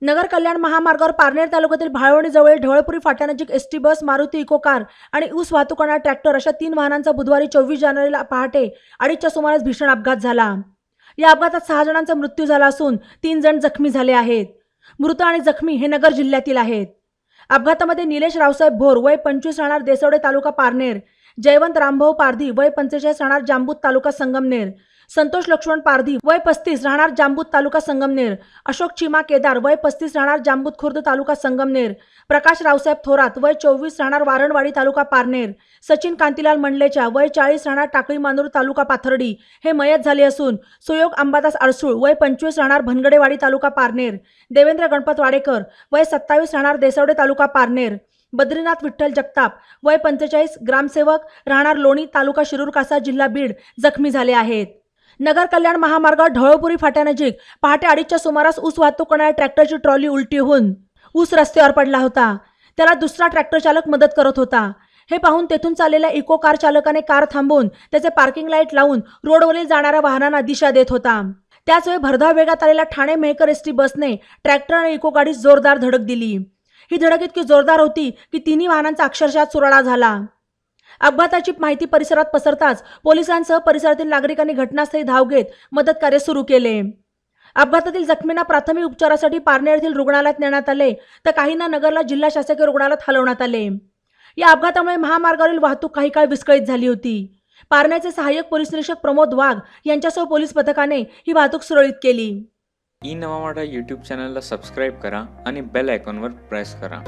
नगर कल्याण महामार्गावर पारनेर तालुक्यातील भाळवणीजवळ ढवळपुरी फाट्यानजीक ST bus, Maruti Eeco car आणि ऊस वाहतूक करणारा ट्रॅक्टर अशा 3 वाहनांचा बुधवारी 24 जानेवारीला पहाटे 2:30च्या सुमारास भीषण अपघात झाला। या अपघातात 6 जणांचा मृत्यू झाला असून 3 जण जखमी झाले आहेत। मृत आणि जखमी हे नगर जिल्ह्यातील आहेत। अपघातामध्ये निलेश रावसाहेब भोर वय 25 राहणार देसवडे तालुका पारनेर, जयवंत रामभाऊ पारधी वय 45 राहणार जांबूत तालुका संगमनेर, संतोष लक्ष्मण पारधी वय 35 राहणार जांबूत तालुका संगमनेर, अशोक चिमा केदार वय 35 राहणार जांबूत खुर्द तालुका संगमनेर, प्रकाश रावसाहेब थोरात वय 24 राहणार वारणवाडी तालुका पारनेर, सचिन कांतीलाल मंडलेचा वय 40 राहणार टाकळी मानूर तालुका पाथर्डी हे मयत झाले असून सुयोग अंबादास अडसूळ वय 25 राहणार भनगडेवाडी तालुका पारनेर, देवेंद्र गणपत वाडेकर वय 27 राहणार देसवडे तालुका पारनेर, बद्रीनाथ विठ्ठल जगताप वय 45 ग्रामसेवक राहणार लोणी तालुका शिरूर कासा जिल्हा बीड जखमी झाले आहेत। नगर कल्याण महामार्गावर ढवळपुरी फाट्यानजीक पहाटे 2:30च्या सुमारास ऊस वाहतूक करणाऱ्या ट्रॅक्टरची ट्रॉली उलटी होऊन ऊस रस्त्यावर पडला होता। त्याला दुसरा ट्रॅक्टर चालक मदत करत होता। हे पाहून तेथून चाललेल्या इको कार चालकाने कार थांबवून त्याचे पार्किंग लाईट लावून रोडवरील जाणाऱ्या वाहनांना दिशा देत होता। त्याचवेळी भरधाव वेगात आलेल्या ठाणे मेहकर एसटी बसने ट्रॅक्टर आणि इको गाडीस जोरदार धडक दिली। ही धडक इतकी जोरदार होती की तिन्ही वाहनांचा अक्षरशः चुराडा झाला। अपघाताची माहिती परिसरात पसरताच पोलिसांसह परिसरातील नागरिकांनी घटनास्थळी धाव घेत मदत कार्य सुरू केले। अपघातातील जखमींना प्राथमिक उपचारासाठी पारनेर येथील रुग्णालयात नेण्यात आले तर काहींना नगरला जिल्हा शासकीय रुग्णालयात हलवण्यात आले। या अपघातामुळे महामार्गावरील वाहतूक काही काळ विस्कळीत झाली होती। पारनेरचे सहाय्यक पोलीस निरीक्षक प्रमोद वाघ यांच्यासह पोलीस पथकाने ही वाहतूक सुरळीत केली। ई नवा मराठा यूट्यूब चॅनलला सबस्क्राइब करा आणि बेल आयकॉनवर प्रेस करा।